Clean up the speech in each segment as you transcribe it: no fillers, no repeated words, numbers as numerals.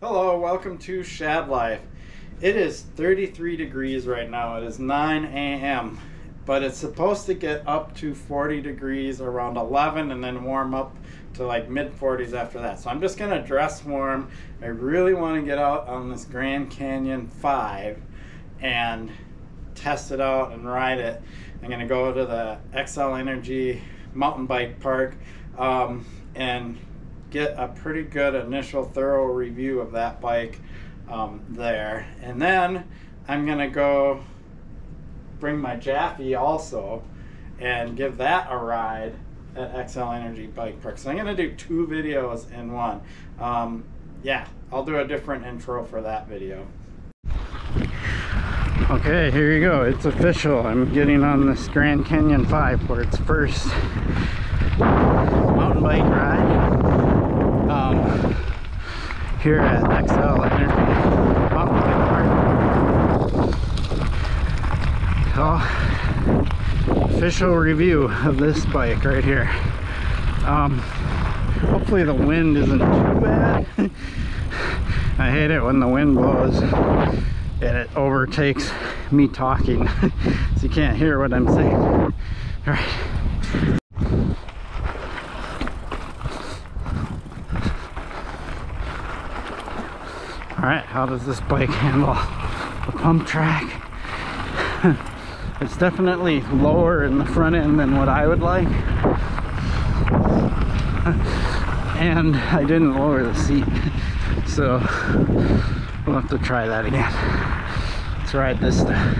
Hello, welcome to Shad Life. It is 33 degrees right now. It is 9 a.m. but it's supposed to get up to 40 degrees around 11 and then warm up to like mid 40s after that. So I'm just gonna dress warm. I really want to get out on this Grand Canyon 5 and test it out and ride it. I'm gonna go to the XL Energy mountain bike park and get a pretty good initial thorough review of that bike there, and then I'm gonna go bring my Jaffe also and give that a ride at XL Energy Bike Park. So I'm gonna do two videos in one. Yeah, I'll do a different intro for that video. Okay, here you go, it's official. I'm getting on this Grand Canyon 5 for its first mountain bike ride here at XL Energy Mountain Bike Park. So, official review of this bike right here. Hopefully the wind isn't too bad. I hate it when the wind blows and it overtakes me talking so you can't hear what I'm saying. All right. Alright, how does this bike handle the pump track? It's definitely lower in the front end than what I would like. And I didn't lower the seat, so we'll have to try that again. Let's ride this time.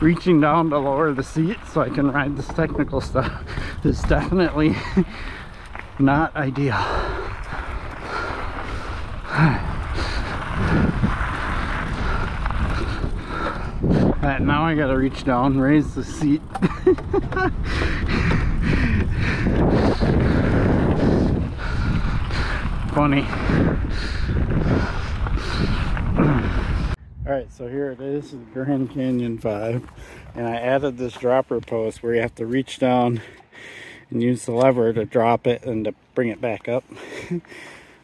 Reaching down to lower the seat so I can ride this technical stuff is definitely not ideal. Alright, now I gotta reach down, raise the seat. Funny. Alright, so here it is, the Grand Canyon 5, and I added this dropper post where you have to reach down and use the lever to drop it and to bring it back up.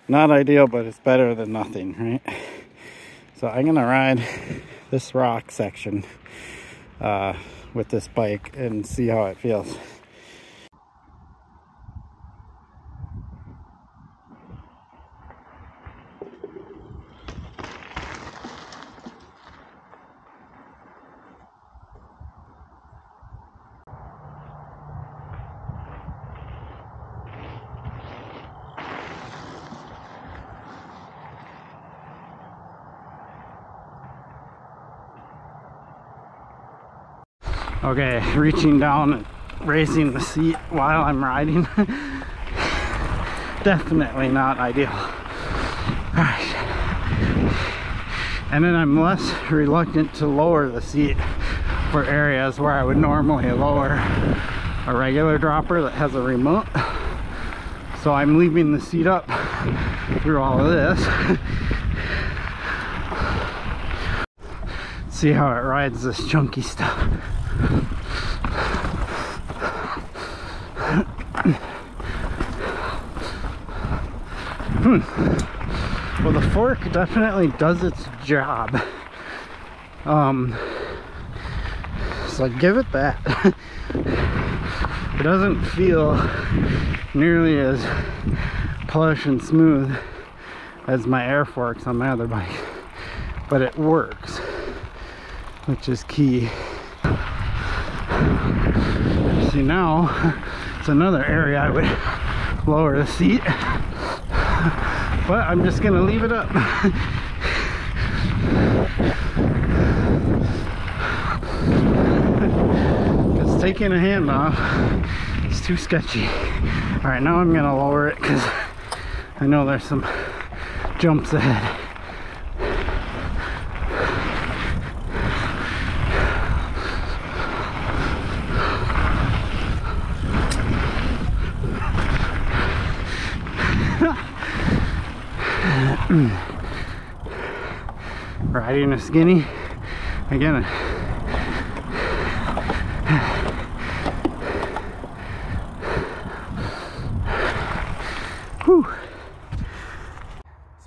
Not ideal, but it's better than nothing, right? So I'm gonna ride this rock section with this bike and see how it feels. Okay, reaching down and raising the seat while I'm riding. Definitely not ideal. Alright. And then I'm less reluctant to lower the seat for areas where I would normally lower a regular dropper that has a remote. So I'm leaving the seat up through all of this. See how it rides this chunky stuff. Well, the fork definitely does its job. So I'd give it that. It doesn't feel nearly as plush and smooth as my air forks on my other bike, but it works, which is key. See, now it's another area I would lower the seat, but I'm just gonna leave it up. Because taking a hand off is too sketchy. All right, now I'm gonna lower it because I know there's some jumps ahead. Riding a skinny again.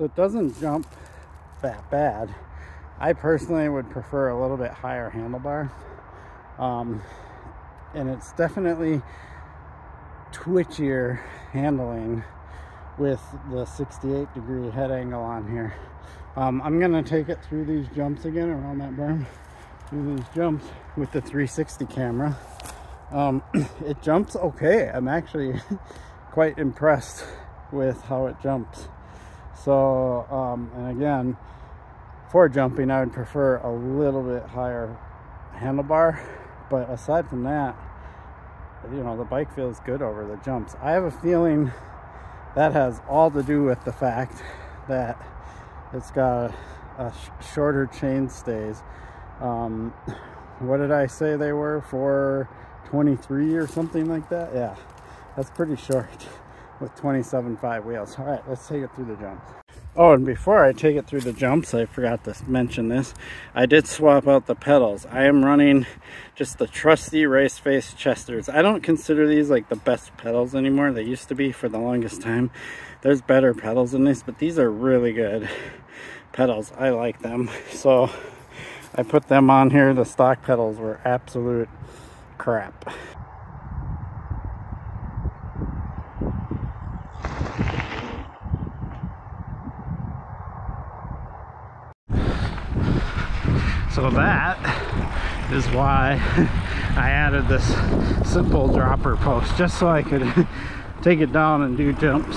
So it doesn't jump that bad. I personally would prefer a little bit higher handlebar. And it's definitely twitchier handling with the 68-degree head angle on here. I'm gonna take it through these jumps again, around that berm, through these jumps with the 360 camera. It jumps okay. I'm actually quite impressed with how it jumps. So, and again, for jumping, I would prefer a little bit higher handlebar. But aside from that, you know, the bike feels good over the jumps. I have a feeling that has all to do with the fact that it's got a shorter chain stays. What did I say they were? 423 or something like that? Yeah, that's pretty short with 27.5 wheels. All right, let's take it through the jumps. Oh, and before I take it through the jumps, I forgot to mention this. I did swap out the pedals. I am running just the trusty Race Face Chesters. I don't consider these like the best pedals anymore. They used to be for the longest time. There's better pedals than this, but these are really good pedals. I like them. So I put them on here. The stock pedals were absolute crap. So that is why I added this simple dropper post, just so I could take it down and do jumps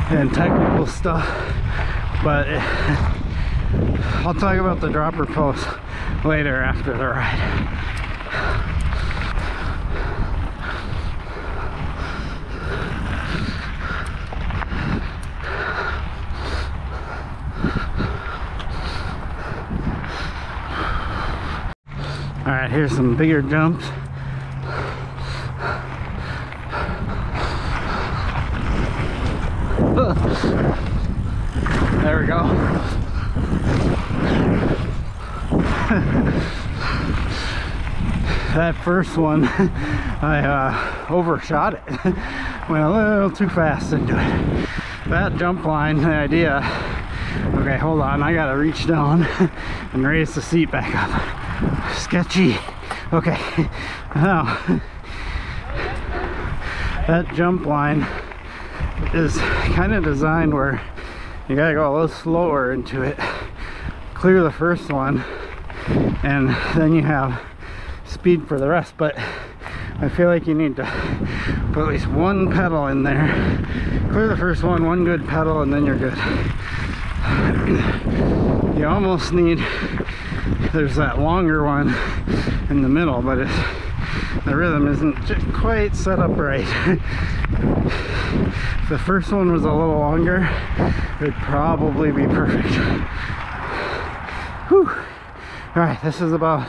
and technical stuff. But I'll talk about the dropper post later after the ride. All right, here's some bigger jumps. There we go. That first one, I overshot it. Went a little too fast into it. That jump line, the idea, okay, hold on, I gotta reach down and raise the seat back up. Sketchy. Okay, now that jump line is kind of designed where you gotta go a little slower into it, clear the first one, and then you have speed for the rest. But I feel like you need to put at least one pedal in there, clear the first one good pedal, and then you're good. You almost need, there's that longer one in the middle, but the rhythm isn't just quite set up right. If the first one was a little longer, it would probably be perfect. Whew. All right, this is about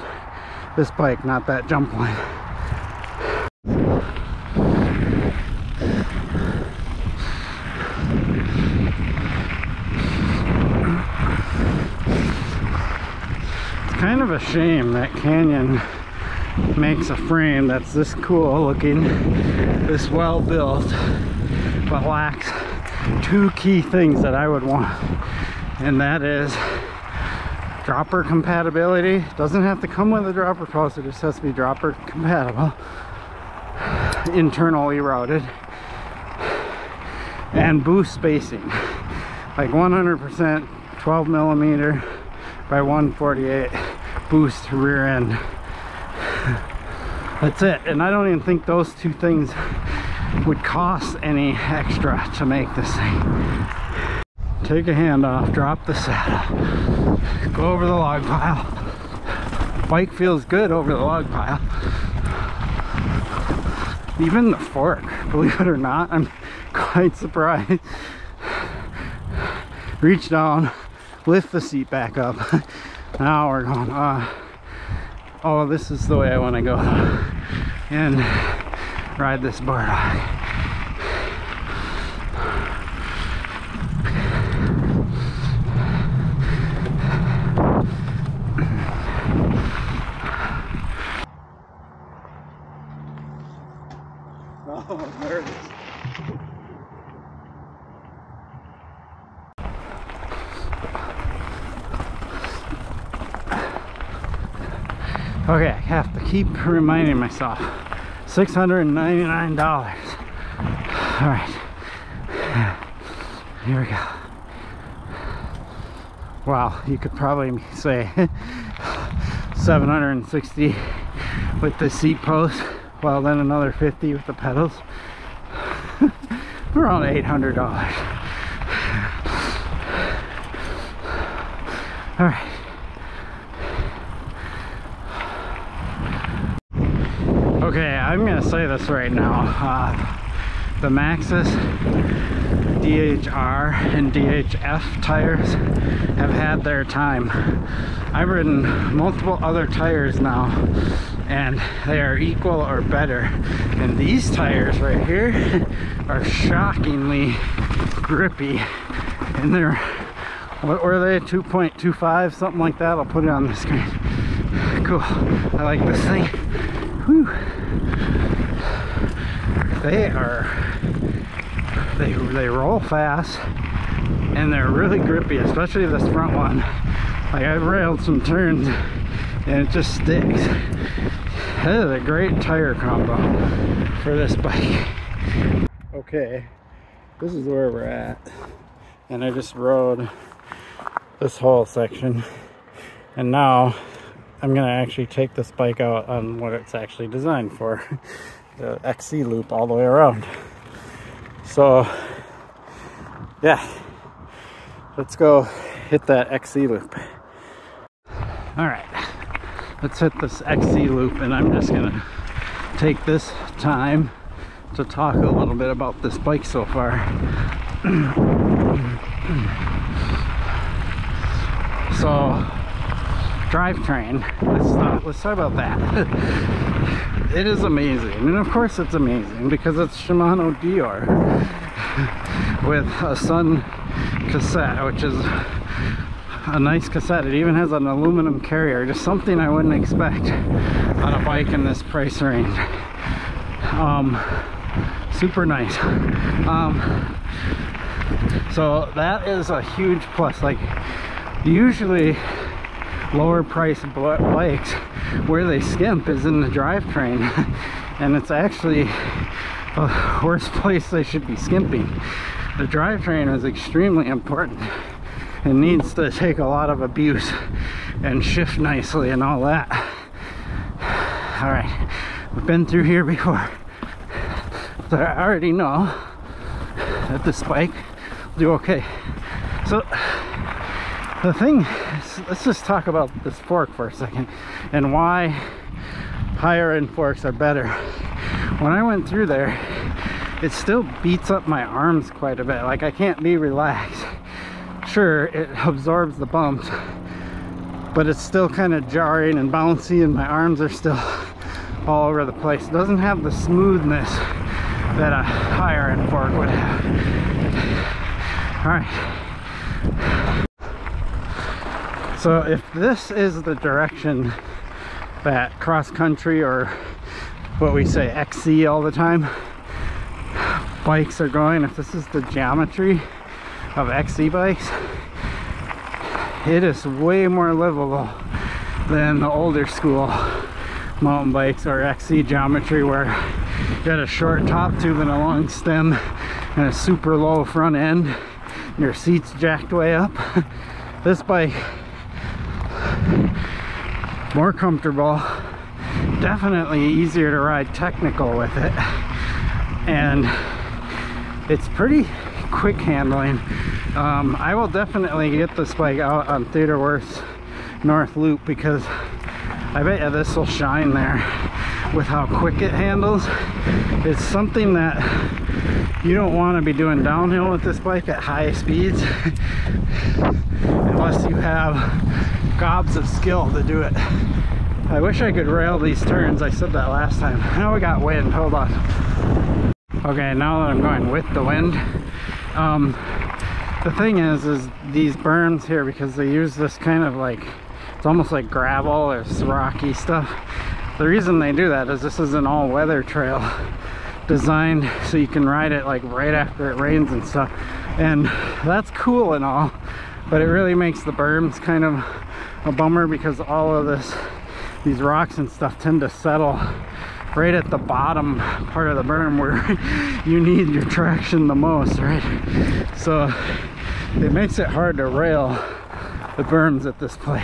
this bike, not that jump line. Kind of a shame that Canyon makes a frame that's this cool looking, this well built, but lacks two key things that I would want, and that is dropper compatibility. It doesn't have to come with a dropper post, it just has to be dropper compatible, internally routed, and boost spacing, like 100% 12 millimeter by 148 boost rear end. That's it. And I don't even think those two things would cost any extra to make this thing. Take a hand off, drop the saddle, go over the log pile. Bike feels good over the log pile. Even the fork, believe it or not, I'm quite surprised. Reach down, lift the seat back up. Now we're going, oh, this is the way I want to go, and ride this bar dog. Oh, there it is. Okay, I have to keep reminding myself. $699. All right, here we go. Wow, you could probably say 760 with the seat post. Well, then another 50 with the pedals. Around $800. All right. Okay, I'm gonna say this right now. The Maxxis DHR and DHF tires have had their time. I've ridden multiple other tires now, and they are equal or better. And these tires right here are shockingly grippy. And they're, what were they, 2.25, something like that. I'll put it on the screen. Cool. I like this thing. Whew. They roll fast, and they're really grippy, especially this front one. Like, I've railed some turns and it just sticks. That is a great tire combo for this bike. Okay, this is where we're at, and I just rode this whole section, and now I'm gonna actually take this bike out on what it's actually designed for, the XC loop all the way around. So yeah, let's go hit that XC loop. All right, let's hit this XC loop, and I'm just gonna take this time to talk a little bit about this bike so far. So, drivetrain, let's talk about that. It is amazing, and of course it's amazing because it's Shimano Dior with a Sun cassette, which is a nice cassette. It even has an aluminum carrier, just something I wouldn't expect on a bike in this price range. Super nice. So that is a huge plus. Like, usually lower priced bikes, where they skimp is in the drivetrain, and it's actually the worst place they should be skimping. The drivetrain is extremely important. It needs to take a lot of abuse and shift nicely and all that. All right, we've been through here before, so I already know that this bike will do okay. So the thing is, let's just talk about this fork for a second and why higher end forks are better. When I went through there, it still beats up my arms quite a bit. Like, I can't be relaxed. Sure, it absorbs the bumps, but it's still kind of jarring and bouncy, and my arms are still all over the place. It doesn't have the smoothness that a higher end fork would have. All right. So if this is the direction that cross country, or what we say XC all the time, bikes are going, if this is the geometry of XC bikes, it is way more livable than the older school mountain bikes or XC geometry, where you got a short top tube and a long stem and a super low front end, and your seat's jacked way up. This bike, more comfortable, definitely easier to ride technical with it, and it's pretty quick handling. I will definitely get this bike out on Theodore Worth's North Loop, because I bet you this will shine there with how quick it handles. It's something that you don't want to be doing downhill with this bike at high speeds unless you have gobs of skill to do it. I wish I could rail these turns. I said that last time. Now we got wind. Hold on. Okay, now that I'm going with the wind, the thing is these berms here, because they use this kind of like, it's almost like gravel or rocky stuff. The reason they do that is this is an all-weather trail designed so you can ride it like right after it rains and stuff, and that's cool and all, but it really makes the berms kind of a bummer, because all of this these rocks and stuff tend to settle right at the bottom part of the berm where you need your traction the most, right? So it makes it hard to rail the berms at this place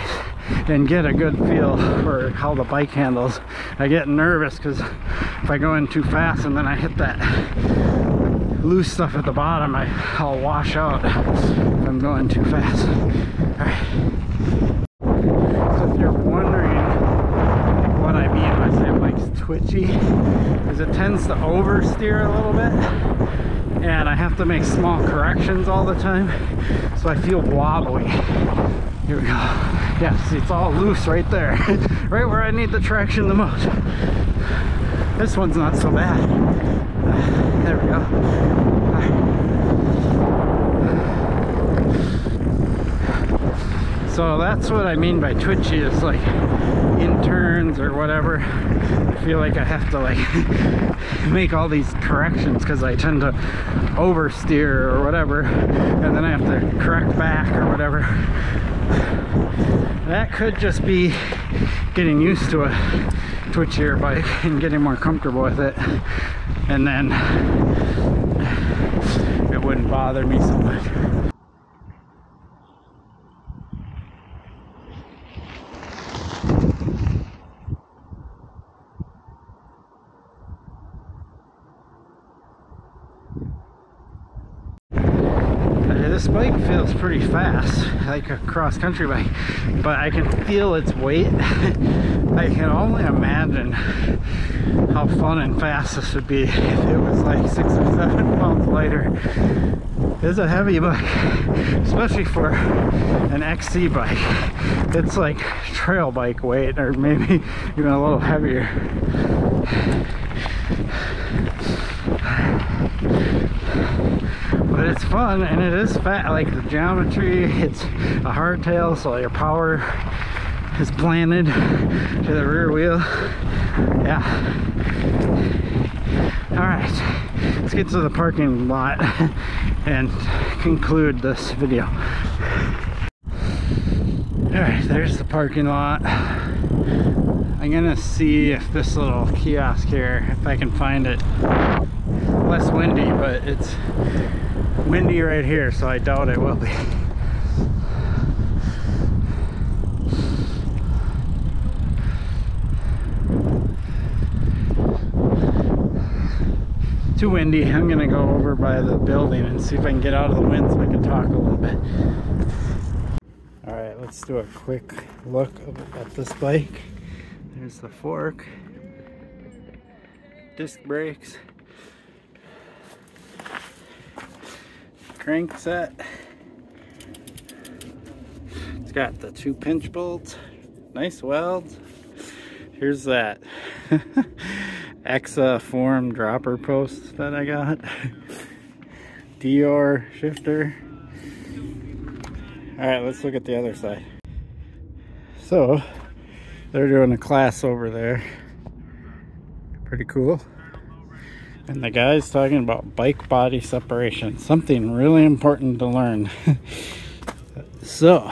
and get a good feel for how the bike handles. I get nervous because if I go in too fast and then I hit that loose stuff at the bottom, I'll wash out if I'm going too fast. All right. So if you're wondering what I mean when I say bike's twitchy, is it tends to oversteer a little bit, and I have to make small corrections all the time, so I feel wobbly. Here we go. Yeah, see, it's all loose right there, right where I need the traction the most. This one's not so bad. There we go. So that's what I mean by twitchy, is like in turns or whatever, I feel like I have to like make all these corrections because I tend to oversteer or whatever, and then I have to correct back or whatever. That could just be getting used to a twitchier bike and getting more comfortable with it, and then it wouldn't bother me so much. This bike feels pretty fast, like a cross-country bike, but I can feel its weight. I can only imagine how fun and fast this would be if it was like 6 or 7 pounds lighter. It's a heavy bike, especially for an XC bike. It's like trail bike weight, or maybe even a little heavier. But it's fun, and it is fat. Like the geometry, it's a hardtail, so your power is planted to the rear wheel. Yeah. Alright, let's get to the parking lot and conclude this video. Alright, there's the parking lot. I'm gonna see if this little kiosk here, if I can find it less windy, but it's windy right here, so I doubt it will be. Too windy. I'm gonna go over by the building and see if I can get out of the wind so I can talk a little bit. Alright, let's do a quick look at this bike. There's the fork, disc brakes, crank set. It's got the 2 pinch bolts, nice welds. Here's that Exa form dropper post that I got. Dior shifter. Alright, let's look at the other side. So they're doing a class over there. Pretty cool. And the guy's talking about bike body separation, something really important to learn. So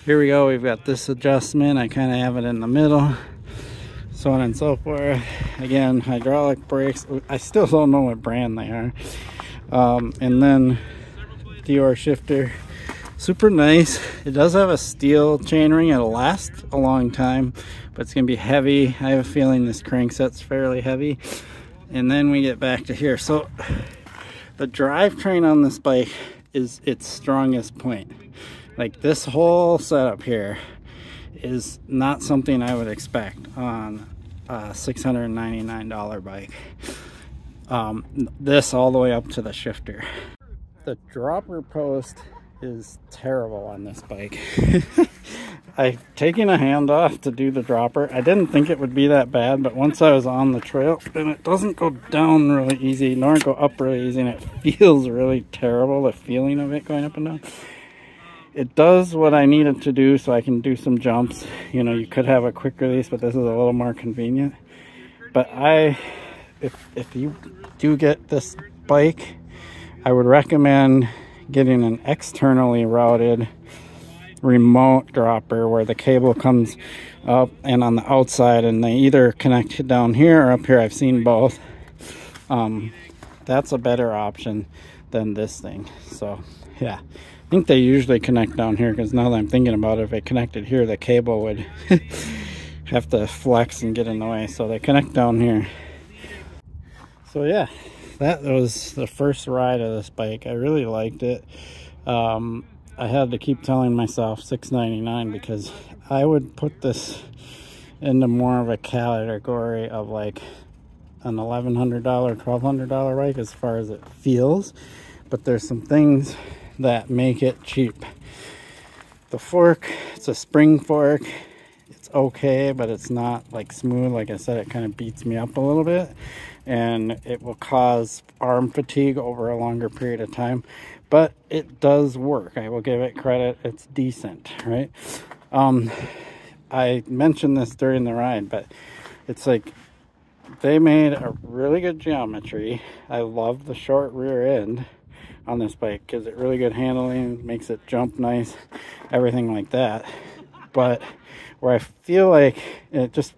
here we go. We've got this adjustment. I kind of have it in the middle, so on and so forth. Again, hydraulic brakes. I still don't know what brand they are. And then Dior shifter. Super nice. It does have a steel chainring. It'll last a long time, but it's gonna be heavy. I have a feeling this crankset's fairly heavy. And then we get back to here. So the drivetrain on this bike is its strongest point. Like, this whole setup here is not something I would expect on a $699 bike. This all the way up to the shifter. The dropper post is terrible on this bike. I've taken a hand off to do the dropper. I didn't think it would be that bad, but once I was on the trail, and it doesn't go down really easy, nor go up really easy, and it feels really terrible, the feeling of it going up and down. It does what I need it to do, so I can do some jumps. You know, you could have a quick release, but this is a little more convenient. But if you do get this bike, I would recommend getting an externally routed remote dropper where the cable comes up and on the outside, and they either connect down here or up here. I've seen both. That's a better option than this thing. So yeah, I think they usually connect down here, because now that I'm thinking about it, if it connected here, the cable would have to flex and get in the way. So they connect down here. So yeah, that was the first ride of this bike. I really liked it. I had to keep telling myself $6.99, because I would put this into more of a category of like an $1,100, $1,200 bike as far as it feels. But there's some things that make it cheap. The fork, it's a spring fork. It's okay, but it's not like smooth. Like I said, it kind of beats me up a little bit, and it will cause arm fatigue over a longer period of time. But it does work. I will give it credit. It's decent, right? I mentioned this during the ride, but it's like they made a really good geometry. I love the short rear end on this bike. Gives it really good handling, makes it jump nice, everything like that. But where I feel like it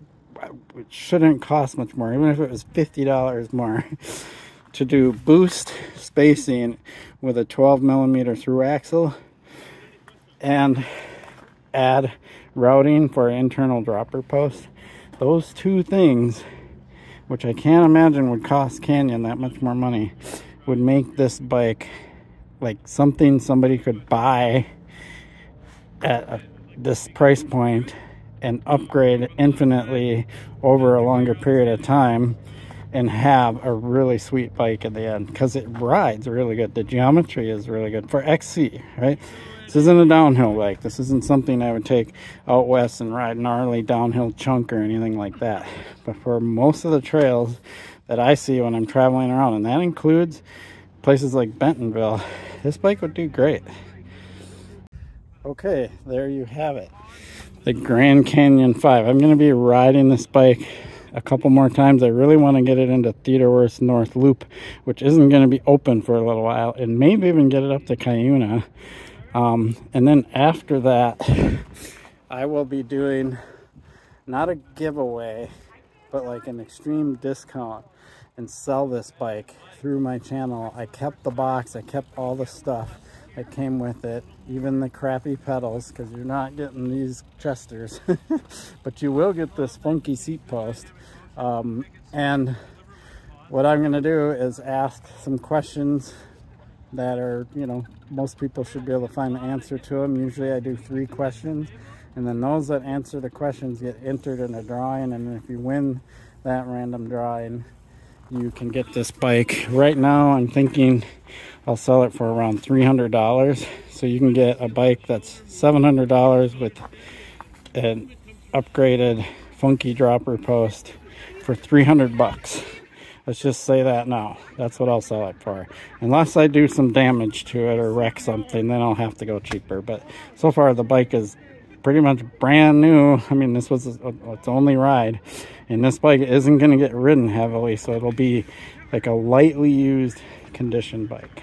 shouldn't cost much more, even if it was $50 more, to do boost spacing with a 12mm through axle and add routing for an internal dropper post. Those two things, which I can't imagine would cost Canyon that much more money, would make this bike like something somebody could buy at this price point and upgrade infinitely over a longer period of time and have a really sweet bike at the end, because it rides really good. The geometry is really good for XC, right? This isn't a downhill bike. This isn't something I would take out west and ride gnarly downhill chunk or anything like that. But for most of the trails that I see when I'm traveling around, and that includes places like Bentonville, this bike would do great. Okay, there you have it. The Grand Canyon 5. I'm going to be riding this bike a couple more times. I really want to get it into Theodorus North Loop, which isn't going to be open for a little while, and maybe even get it up to Cuyuna. And then after that, I will be doing not a giveaway, but like an extreme discount, and sell this bike through my channel. I kept the box, I kept all the stuff that came with it, even the crappy pedals, because you're not getting these Chesters, but you will get this funky seat post. And what I'm going to do is ask some questions that are, you know, most people should be able to find the answer to them. Usually I do 3 questions, and then those that answer the questions get entered in a drawing, and if you win that random drawing, you can get this bike. Right now I'm thinking I'll sell it for around $300, so you can get a bike that's $700 with an upgraded funky dropper post for 300 bucks. Let's just say that now. That's what I'll sell it for. Unless I do some damage to it or wreck something, then I'll have to go cheaper. But so far the bike is pretty much brand new. I mean, this was its only ride, and this bike isn't going to get ridden heavily, so it'll be like a lightly used condition bike.